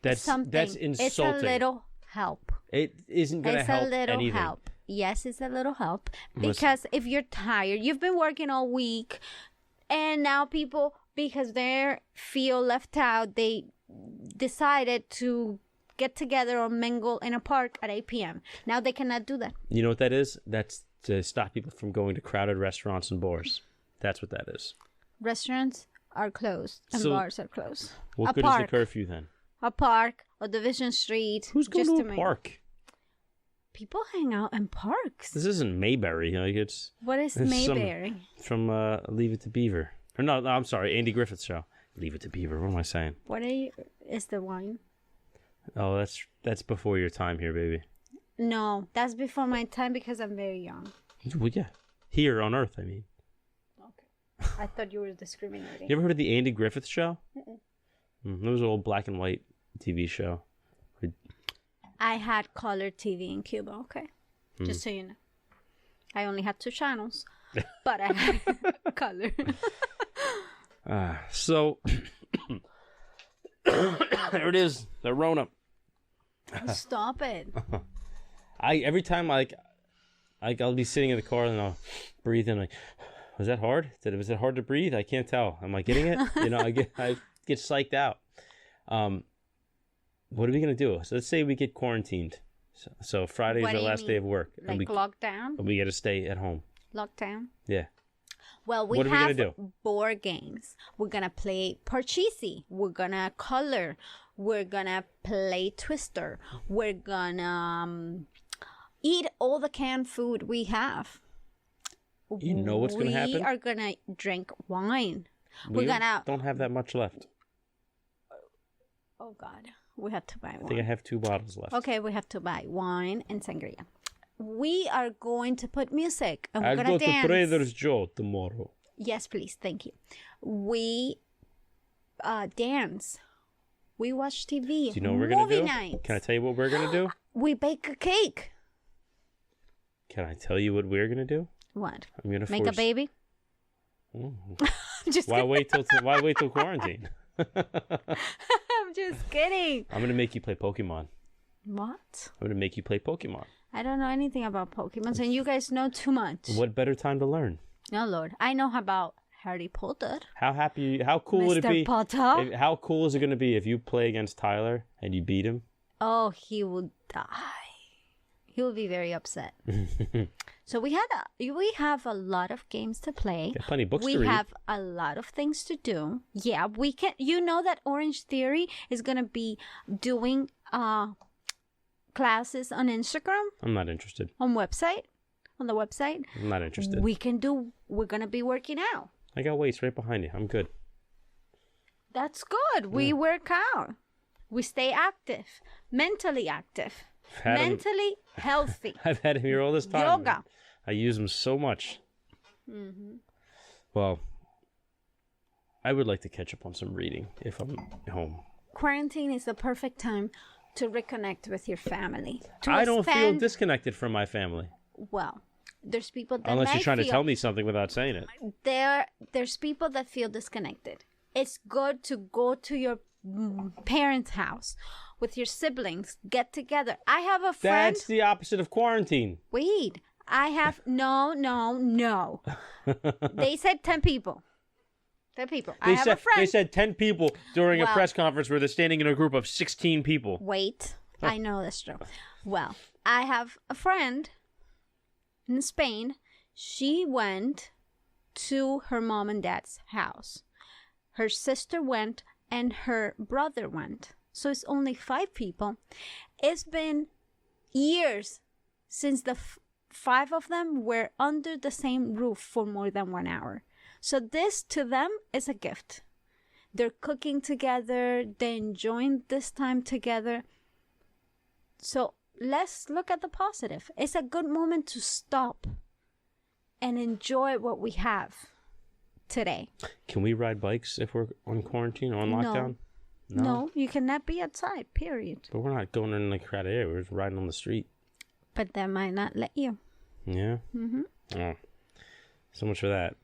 That's insulting. It's a little help. It isn't going to help anything. It's a little help. Yes, it's a little help. Because if you're tired, you've been working all week, and now people, because they feel left out, they decided to get together or mingle in a park at 8 p.m. Now they cannot do that. You know what that is? That's to stop people from going to crowded restaurants and bars. That's what that is. Restaurants are closed and bars are closed. What good is the curfew then? A park, a Division Street. Who's going to a park? People hang out in parks. This isn't Mayberry. Like it's. What is Mayberry? From Leave It to Beaver. Or no, I'm sorry, Andy Griffith's show. Leave It to Beaver. What am I saying? Is the wine? Oh, that's before your time here, baby. No, that's before my time because I'm very young. Well, yeah. Here on Earth, I mean. Okay. I thought you were discriminating. You ever heard of the Andy Griffith Show? It was an old black and white TV show. I had color TV in Cuba, okay? Just so you know. I only had 2 channels, but I had color. So, there it is, the Rona. Stop it. Every time I'll be sitting in the car and I'll breathe in like, was that hard? Was it hard to breathe? I can't tell. Am I getting it? I get psyched out. What are we gonna do? So let's say we get quarantined. So Friday's our last day of work. Like lockdown? And we got to stay at home. Lockdown? Yeah. Well, we have board games. We're going to play Parcheesi. We're going to color. We're going to play Twister. We're going to eat all the canned food we have. You know what's going to happen? We are going to drink wine. We don't have that much left. Oh, God. We have to buy wine. I think I have 2 bottles left. Okay, we have to buy wine and sangria. We are going to put music and we're I'll going to dance. I'll go to Trader's Joe tomorrow. Yes, please. Thank you. We dance. We watch TV. Do you know what we're going to do? Nights. Can I tell you what we're going to do? We bake a cake. Can I tell you what we're going to do? What? I'm going to make a baby? Just why wait till quarantine? I'm just kidding. I'm going to make you play Pokemon. What? I'm going to make you play Pokemon. I don't know anything about Pokemon, and you guys know too much. What better time to learn? No, Lord. I know about Harry Potter. How cool would it be? Mr. Potter? How cool is it going to be if you play against Tyler and you beat him? Oh, he will die. He will be very upset. So we have a lot of games to play. Got plenty of books to read. We have a lot of things to do. Yeah, we can. You know that Orange Theory is going to be doing classes on Instagram. I'm not interested. On the website. I'm not interested. We're going to be working out. I got weights right behind you. I'm good. That's good. We work out. We stay active. Mentally active. Mentally healthy. I've had him here all this time. Yoga. I use him so much. Well, I would like to catch up on some reading if I'm home. Quarantine is the perfect time to reconnect with your family. I don't feel disconnected from my family. Well, There's people that Unless may you're trying to feel- tell me something without saying it. There's people that feel disconnected. It's good to go to your parents' house with your siblings, get together. I have a friend. That's the opposite of quarantine. Wait, I have no. They said 10 people. 10 people. I have a friend. They said 10 people during a press conference where they're standing in a group of 16 people. Wait, I know that's true. Well, I have a friend in Spain. She went to her mom and dad's house. Her sister went and her brother went. So it's only 5 people. It's been years since the 5 of them were under the same roof for more than 1 hour. So this to them is a gift. They're cooking together. They're enjoying this time together. So let's look at the positive. It's a good moment to stop and enjoy what we have today. Can we ride bikes if we're on quarantine or on lockdown? No, you cannot be outside, period. But we're not going in the crowded area. We're just riding on the street. But they might not let you. Yeah? Mm-hmm. Oh, so much for that.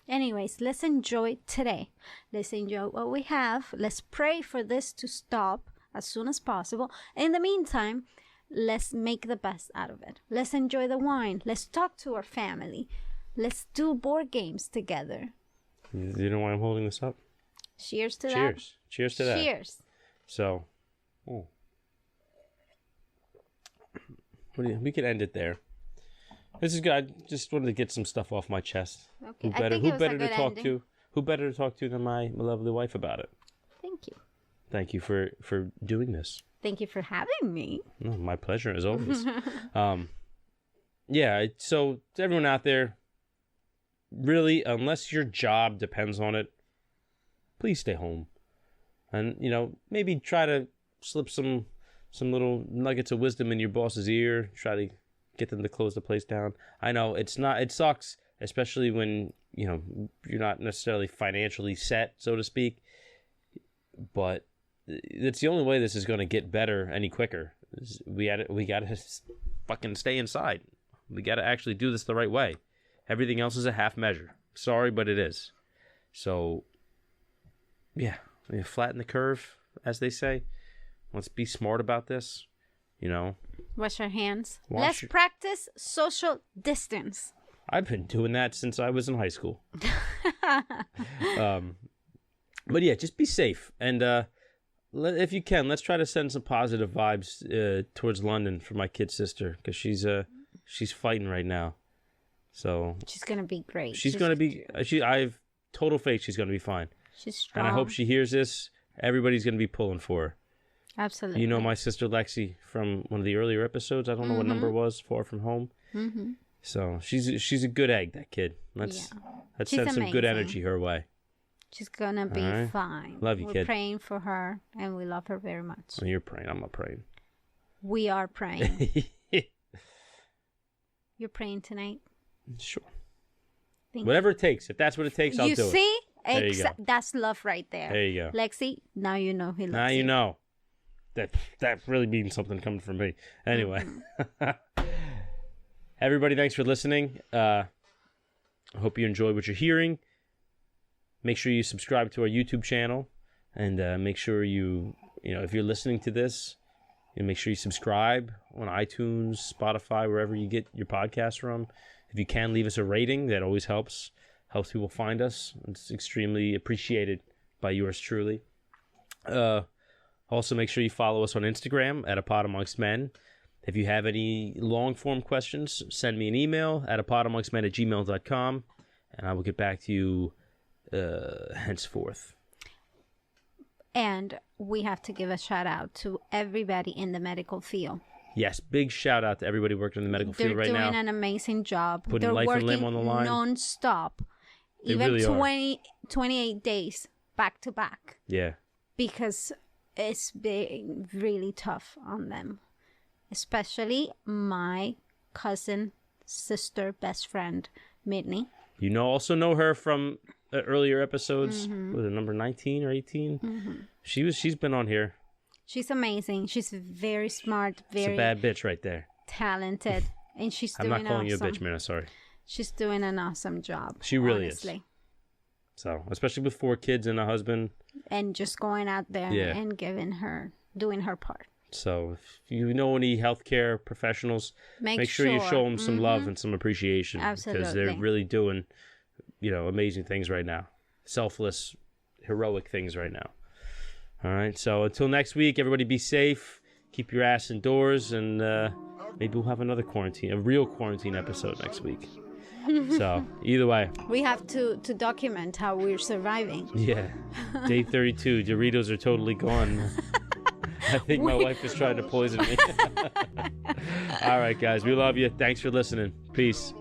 Anyways, let's enjoy today. Let's enjoy what we have. Let's pray for this to stop as soon as possible. In the meantime, let's make the best out of it. Let's enjoy the wine. Let's talk to our family. Let's do board games together. You know why I'm holding this up? Cheers to that. Cheers. Cheers to that. Cheers. So, we could end it there. This is good. I just wanted to get some stuff off my chest. Okay. Who better to talk ending. to? Who better to talk to than my lovely wife about it? Thank you. Thank you for doing this. Thank you for having me. No, my pleasure as always. Yeah. So to everyone out there, really, unless your job depends on it, please stay home, and maybe try to slip some little nuggets of wisdom in your boss's ear. Try to get them to close the place down. I know it sucks, especially when you're not necessarily financially set, so to speak, but it's the only way this is going to get better any quicker. We got to fucking stay inside. We got to actually do this the right way. Everything else is a half measure. Sorry, but it is. So yeah, flatten the curve, as they say. Let's be smart about this. Wash your hands. Let's practice social distance. I've been doing that since I was in high school. But yeah, just be safe. And if you can, let's try to send some positive vibes towards London for my kid sister, because she's fighting right now. So she's gonna be great. I have total faith she's gonna be fine. She's strong. And I hope she hears this. Everybody's gonna be pulling for her. Absolutely. My sister Lexi from one of the earlier episodes. I don't know what number it was. Far From Home. Mm-hmm. So she's a good egg, that kid. Let's send some good energy her way. She's gonna be fine. Love you, kid. We're praying for her, and we love her very much. Well, you're praying. I'm not praying. We are praying. You're praying tonight? Sure. Whatever it takes. If that's what it takes, I'll do it. You see? There you go. That's love right there. There you go. Lexi, now you know he loves you. Now you know. That really means something coming from me. Anyway. Mm-hmm. Everybody, thanks for listening. I hope you enjoy what you're hearing. Make sure you subscribe to our YouTube channel. And make sure if you're listening to this, make sure you subscribe on iTunes, Spotify, wherever you get your podcasts from. If you can, leave us a rating. That always helps people find us. It's extremely appreciated by yours truly. Also, make sure you follow us on Instagram at APodAmongstMen. If you have any long-form questions, send me an email at APodAmongstMen@gmail.com, and I will get back to you henceforth. And we have to give a shout-out to everybody in the medical field. Yes, big shout-out to everybody working in the medical field right now. They're doing an amazing job. Putting life and limb on the line. Non-stop. They Even really 28 days back to back. Yeah. Because it's been really tough on them. Especially my cousin, sister, best friend, Midney. You also know her from earlier episodes. Mm-hmm. Was it number 19 or 18? Mm-hmm. She's been on here. She's amazing. She's very smart, very... It's a bad bitch right there. Talented. And she's I'm doing not calling awesome. you a bitch, man. Sorry. She's doing an awesome job. She really honestly. is. So, especially with 4 kids and a husband. And just going out there and doing her part. So, if you know any healthcare professionals, make sure you show them some love and some appreciation. Absolutely. Because they're really doing, amazing things right now. Selfless, heroic things right now. All right. So, until next week, everybody be safe. Keep your ass indoors. And maybe we'll have another a real quarantine episode next week. So, either way. We have to document how we're surviving. Yeah. Day 32. Doritos are totally gone. I think my wife is trying to poison me. All right, guys. We love you. Thanks for listening. Peace.